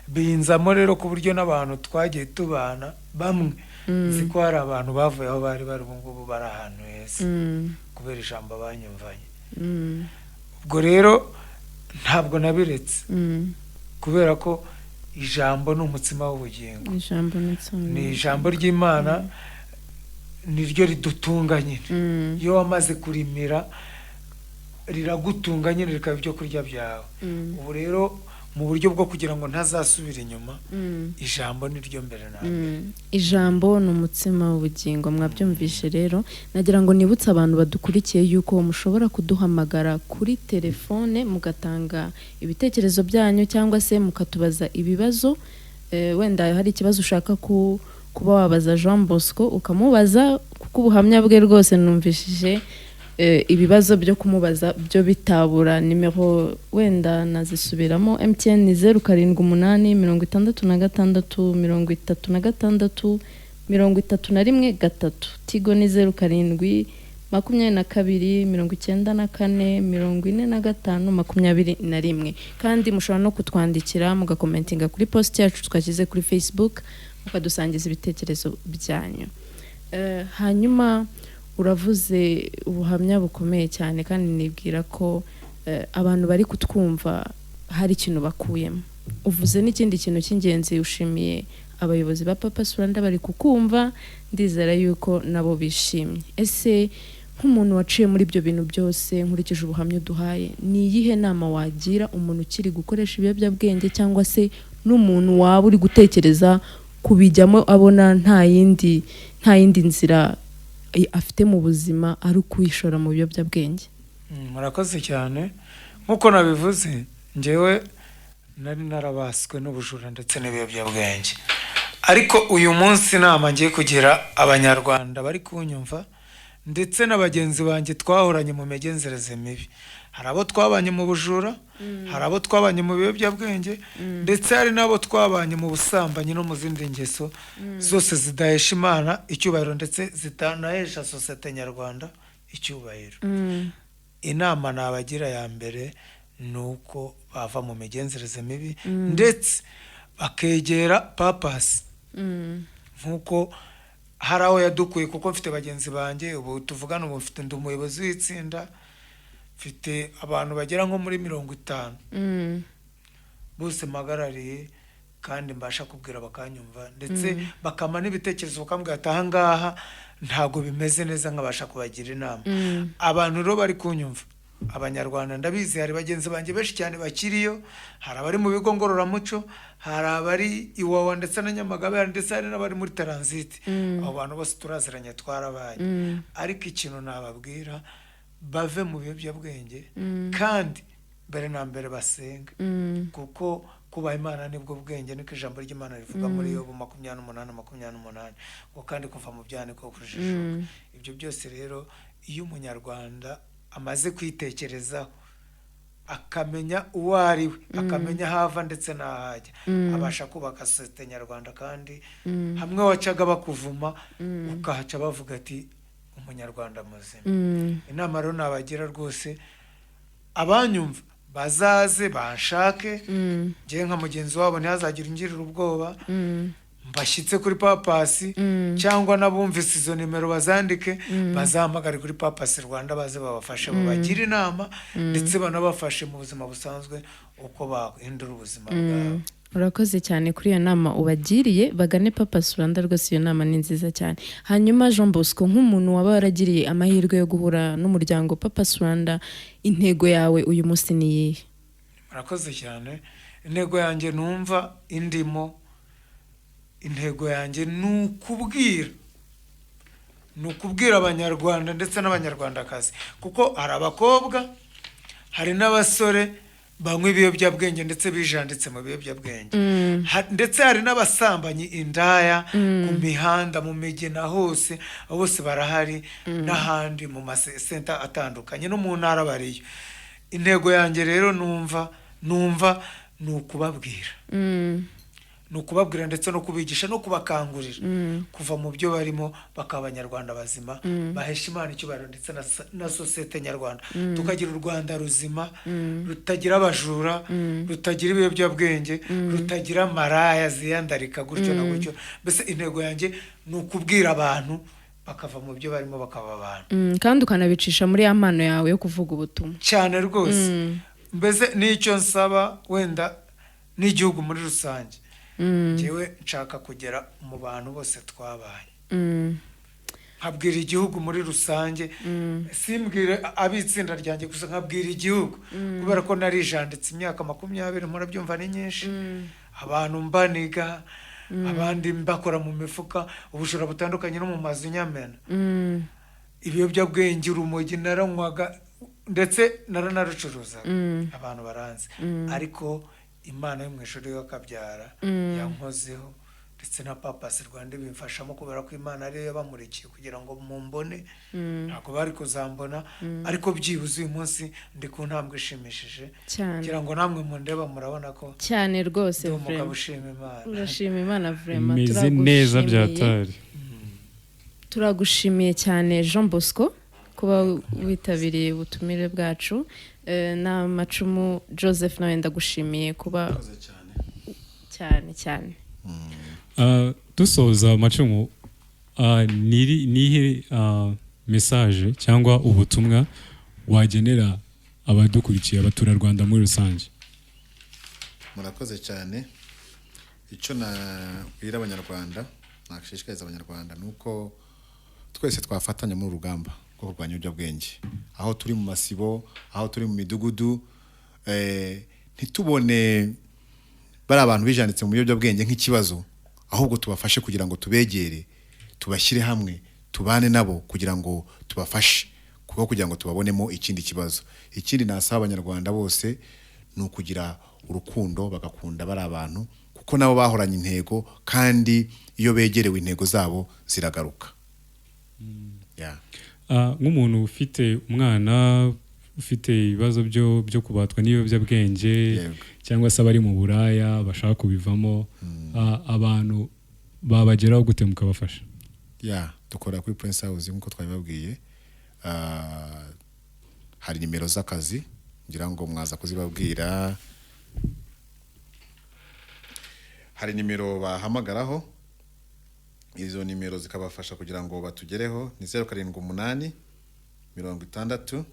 H: Binzamo rero ku buryo n'abantu twagiye tubana bamwe, nzi ko hari abantu bavuye aho bari ubu ngubu bari ahantu heza kubera ijambo banyumvanye. Ubwo rero ntabwo nabiretse, kubera ko ijambo ni umutsima w'ubugingo, ni ijambo ry'Imana, niryo ridutunga nyine. Iyo wamaze kurimira riragutunga nyine, rikaba ibyo kurya byawe. Ubu rero mu buryo bwo kugira ngo ntazasubira inyuma, ijambo niryo mbere na mbere.
E: Ijambo ni umutsima w'ubugingo, mwabyumvishe rero. Nagira ngo nibutse abantu badukurikiye yuko mushobora kuduhamagara kuri telefone, mugatanga ibitekerezo byanyu, cyangwa se mukatubaza ibibazo. Wenda hari ikibazo ushaka kuba wabaza Jean Bosco, ukamubaza, kuko ubuhamya bwe rwose numvishije ibibazo byo kumubaza byo bitabura. Nimero wenda nazisubiramo, MTN 0786 36 31 3, Tigo ni 07 22 94 45 21. kandi mushobora no kutwandikira mugakomentinga kuri post yacu twashyize kuri Facebook mukadusangiza ibitekerezo byanyu. Hanyuma uravuze ubuhamya bukomeye cyane kandi nibwira ko abantu bari kutwumva hari ikintu bakuyemo. Uvuze n'ikindi kintu cy'ingenzi, ushimiye abayobozi ba Purpose Rwanda bari kukumva, ndizera yuko nabo bishimye. Ese nk'umuntu waciye muri ibyo bintu byose, nkurikije ubuhamya duhaye, ni iyihe nama wagira umuntu ukiri gukoresha ibiyobyabwenge cyangwa se n'umuntu waba uri gutekereza kubijyamo abona nta yindi nzira afite mu buzima ari kwishora mu biyobyabwenge?
H: Murakoze cyane. Nkuko nabivuze, njyewe nari narabaswe n'ubujura ndetse n'ibiyobyabwenge, ariko uyu munsi nama ngiye kugira abanyarwanda bari kunyumva ndetse n'abagenzi banjye twahoranye mu migenzereze mibi. Hari abo twabanye mu bujura, hari abo twabanye mu biyobyabwenge, ndetse hari n'abo twabanye mu busambanyi no mu zindi ngeso zose zidahesha Imana icyubahiro ndetse zitanahesha sosiyete nyarwanda icyubahiro. Inama nabagira ya mbere nuko bava mu migenzereze mibi ndetse bakegera Purpose. Nkuko hari aho yadukuye, kuko mfite bagenzi banjye ubu tuvugana, ubu mfite ndi umuyobozi w'itsinda, mfite abantu bagera nko muri 50 bose magarariye kandi mbasha kubwira bakanyumva ndetse bakama n'ibitekerezo bakambwira ati aha ngaha ntago bimeze neza, nkabasha kubagira inama. Abantu rero bari kunyumva, abanyarwanda ndabizi, hari bagenzi banjye benshi cyane bakiriyo, hari abari mu bigo ngororamuco, hari abari Iwawa ndetse na Nyamagabe, ndetse hari n'abari muri transit. Abo bantu bose turaziranye, twarabaye. Ariko ikintu nababwira, bave mu biyobyabwenge kandi mbere na mbere basenga, kuko kubaha Imana nibwo bwenge, niko ijambo ry'Imana rivuga muri Yobu 28:28, ngo kandi kuva mu byaha niko kujijuka. Ibyo byose rero iyo umunyarwanda amaze kwitekerezaho, akamenya uwo ari we, akamenya hava ndetse n'ahajya, abasha kubaka sosiyete nyarwanda. kandi hamwe wacaga bakuvuma ukahaca bavuga ati umunyarwanda muzima. Inama rero nabagira rwose, abanyumva bazaze banshake, ngiye nka mugenzi wabo ntihazagira ingirira ubwoba, mbashyitse kuri Purpose, cyangwa nabumvise izo nimero bazandike, bazahamagare kuri Purpose Rwanda, baze babafashe, babagira inama ndetse banabafashe mu buzima busanzwe uko bahindura ubuzima bwabo.
E: Urakoze cyane kuri iyo nama ubagiriye, bagane Purpose Rwanda rwose, iyo nama ni nziza cyane. Hanyuma Jean Bosco, nk'umuntu waba waragiriye amahirwe yo guhura n'umuryango Purpose Rwanda, intego yawe uyu munsi ni iyihe?
H: Murakoze cyane. Intego yanjye numva indimo, intego yanjye ni ukubwira abanyarwanda ndetse n'abanyarwandakazi, kuko hari abakobwa, hari n'abasore banywa ibiyobyabwenge ndetse bijanditse mu biyobyabwenge, ndetse hari n'abasambanyi, indaya ku mihanda, mu migina hose, bose barahari, n'ahandi mu masenta atandukanye no mu ntara bariyo. Intego yanjye rero numva ni ukubabwira, ni ukubabwira ndetse no kubigisha no kubakangurira kuva mu byo barimo, bakaba abanyarwanda bazima, bahesha Imana icyubahiro ndetse na sosiyete nyarwanda, tukagira u Rwanda ruzima, rutagira abajura, rutagira ibiyobyabwenge, rutagira maraya ziyandarika gutyo na gutyo. Mbese intego yanjye ni ukubwira abantu bakava mu byo barimo, bakaba abantu,
E: kandi ukanabicisha muri ya mpano yawe yo kuvuga ubutumwa
H: cyane rwose. Mbese n'icyo nsaba wenda n'igihugu muri rusange, njyewe nshaka kugera mu bantu bose twabaye, nkabwira igihugu muri rusange, simbwire abitsinda ryanjye gusa, nkabwira igihugu, kubera ko narijanditse imyaka 20, murabyumva ni nyinshi, abantu mbaniga, abandi mbakora mu mifuka, ubujura butandukanye no mu mazu nyamena, ibiyobyabwenge, urumogi naranywaga ndetse naranarucuruza, abantu baranze. Ariko Imana yo mu ijuru y'akabyara yankozeho, ndetse na Purpose Rwanda bimfashamo, kubera ko Imana ariyo yabamurikiye kugira ngo mumbone. Ntabwo bari kuzambona, ariko byibuze uyu munsi ndi ku ntambwe ishimishije, kugira ngo namwe mundeba murabona ko
E: cyane rwose.
H: umugabo ushima Imana,
E: urashima Imana vraiment,
C: meze neza byatari.
E: Turagushimiye cyane Jean Bosco kuba witabiriye ubutumire bwacu na Macumu Joseph nawe ndagushimiye kuba cyane
C: dusoza Macumu nihe message cyangwa ubutumwa wagenera abadukurikiye abaturarwanda muri rusange?
F: Murakoze cyane. Icyo nabwira abanyarwanda, nakishishikariza abanyarwanda nuko twese twafatanya muri urugamba rwo kurwanya ibiyobyabwenge. Aho turi mu masibo, aho turi mu midugudu, ntitubone bari abantu bijanditse mu biyobyabwenge nk'ikibazo, ahubwo tubafashe kugira ngo tubegere, tubashyire hamwe, tubane nabo kugira ngo tubafashe, kugira ngo tubabonemo ikindi kibazo. Ikindi nasaba abanyarwanda bose ni ukugira urukundo, bagakunda bari abantu kuko nabo bahoranye intego, kandi iyo begerewe intego zabo ziragaruka.
C: Nk'umuntu ufite umwana ufite ibibazo byo kubatwa n'ibiyobyabwenge cyangwa se abari mu buraya bashaka kubivamo, abantu babageraho gute mukabafasha?
F: Dukora kuri Prince House nk'uko twabibabwiye. Hari nimero z'akazi ngira ngo mwaza kuzibabwira. Hari nimero bahamagaraho, izo nimero zikabafasha kugira ngo batugereho. Ni 078 60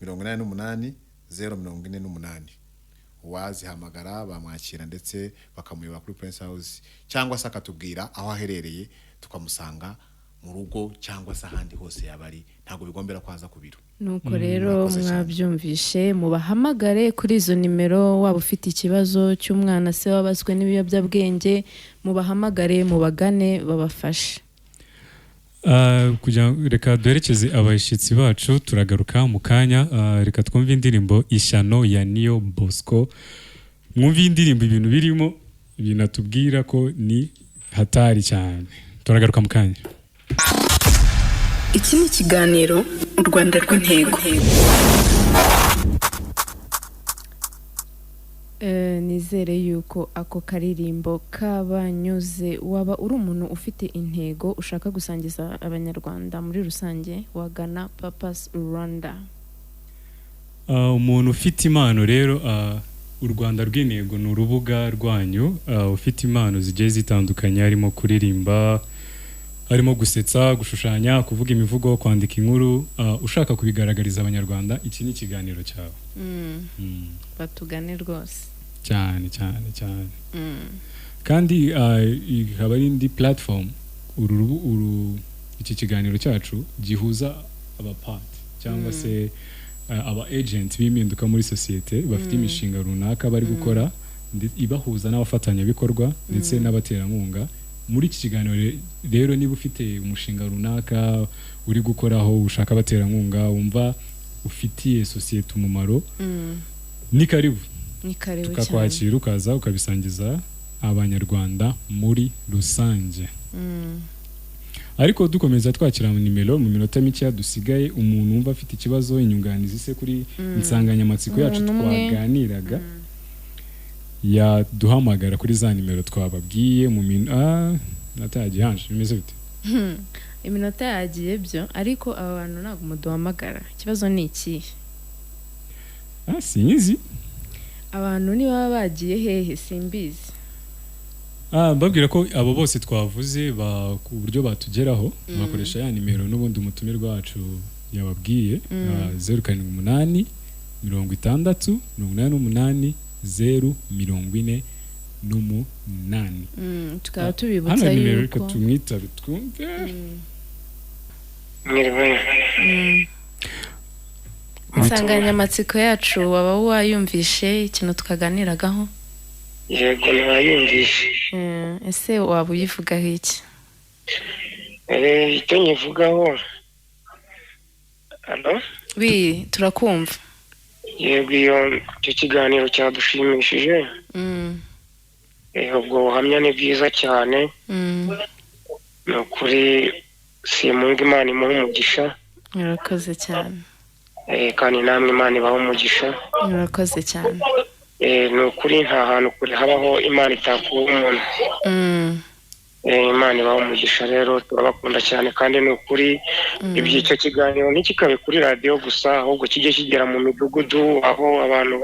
F: 88 048. Wazihamagara bamwakira ndetse bakamuyobora kuri Prince House, cyangwa se akatubwira aho aherereye tukamusanga mu rugo cyangwa se ahandi hose yabari, ntago bigombera kwaza ku biro.
E: Nuko rero mwabyumvishe, mubahamagare kuri izo nimero. Waba ufite ikibazo cy'umwana se wabaswe n'ibiyobyabwenge, mubahamagare, mubagane, babafashe.
C: Reka duherekeze abashyitsi bacu, turagaruka mu kanya. Reka twumve indirimbo Ishyano ya Nio Bosco. Mwumve indirimbo, ibintu birimo binatubwira ko ni hatari cyane. Turagaruka mu kanya.
G: Iki ni ikiganiro U Rwanda rw'Intego.
E: Nizere yuko ako karirimbo kabanyuze. Waba uri umuntu ufite intego ushaka gusangiza abanyarwanda muri rusange, wagana Purpose Rwanda.
C: Umuntu ufite impano rero, U Rwanda rw'Intego ni urubuga rwanyu. Ufite impano zigiye zitandukanye, harimo kuririmba, harimo gusetsa, gushushanya, kuvuga imivugo, kwandika inkuru. Ushaka kubigaragariza abanyarwanda, iki ni ikiganiro cyawe.
E: Batugane rwose
C: cyane. Kandi haba indi platform, iki kiganiro cyacu gihuza abapati cyangwa se aba agent b'impinduka muri societe bafite imishinga runaka bari gukora, ibahuza n'abafatanyabikorwa ndetse n'abaterankunga. Muri iki kiganiro rero, niba ufite umushinga runaka uri gukoraho, ushaka abaterankunga, wumva ufitiye societe umumaro, ni karibu tukakwakira, ukaza ukabisangiza abanyarwanda muri rusange. Ariko dukomeza twakira nimero mu minota mike dusigaye. Umuntu wumva afite ikibazo, inyunganizi se kuri insanganyamatsiko yacu twaganiraga, yaduhamagara kuri za nimero twababwiye. Mu minota yagiye hanje, bimeze bite?
E: Iminota yagiye byo, ariko aba bantu ntabwo muduhamagara. Ikibazo ni iki?
C: Sinzi.
E: Abantu ni baba bagiye hehe simbizi.
C: Babwira ko abo bose twavuze ku buryo batugeraho, bakoresha ya nimero n'ubundi umutumirwa wacu yababwiye, 078 60 88 048.
E: Tukaba tubibutsa
C: yuko tumwitabe twumve.
E: Insanganyamatsiko yacu waba wayumvishe ikintu tukaganiragaho?
I: Yego nayumvishe.
E: Ese waba uyivugaho iki?
I: Icyo nyivugaho. Allo?
E: Oui, turakumva.
I: Yego, icyo kiganiro cyadushimishije. Ubwo buhamya ni bwiza cyane. Ni ukuri simunga Imana imuha umugisha.
E: Murakoze cyane.
I: Kandi namwe Imana ibaha umugisha.
E: Murakoze cyane.
I: Ni ukuri nta hantu kure habaho Imana itakura umuntu. Imana ibaha umugisha rero turabakunda cyane kandi ni ukuri iby'icyo kiganiro ntikikabe kuri radiyo gusa ahubwo kijye kigera mu midugudu aho abantu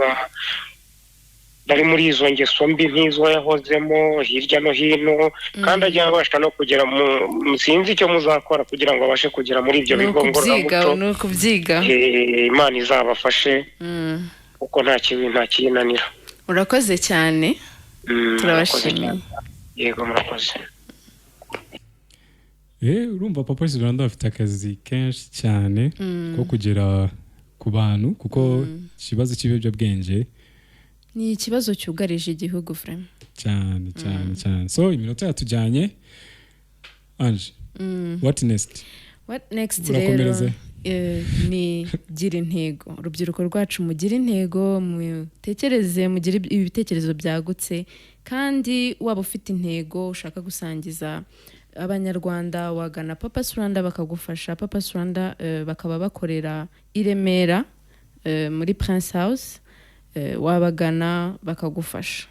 I: bari muri izo ngeso mbi nk'izo yahozemo hirya no hino kandi ajya abasha no kugera mu sinzi icyo muzakora kugira ngo abashe kugera muri ibyo bigo ngororamuco
E: ni ukubyiga
I: Imana izabafashe kuko nta kiyinanira.
E: urakoze cyane turabashimiye.
I: Yego murakoze.
C: Urumva Purpose Rwanda bafite akazi kenshi cyane ko kugera ku bantu kuko ikibazo cy'ibiyobyabwenge
E: ni ikibazo cyugarije igihugu vraiment
C: cyane. So iminota yatujyanye Ange, what next
E: rero ni gira intego. Urubyiruko rwacu mugira intego, mutekereze, mugire ibitekerezo byagutse kandi waba ufite intego ushaka gusangiza abanyarwanda wagana Purpose Rwanda bakagufasha. Purpose Rwanda bakaba bakorera i Remera muri Prince House, wabagana bakagufasha.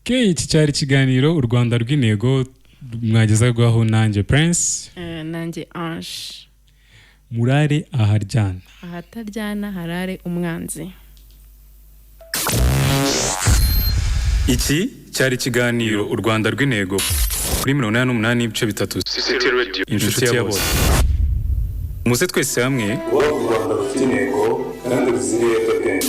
C: Iki cyari ikiganiro U Rwanda rw'Intego mwagezwaho nanjye Prince
E: nanjye Ange.
C: Murare aharyana
E: ahataryana harare umwanzi.
C: Iki cyari ikiganiro U Rwanda rw'Intego kuri 88.3 Inshuti ya bose. Muze twese hamwe
D: U Rwanda rufite intego kandi ruzira ibiyobyabwenge.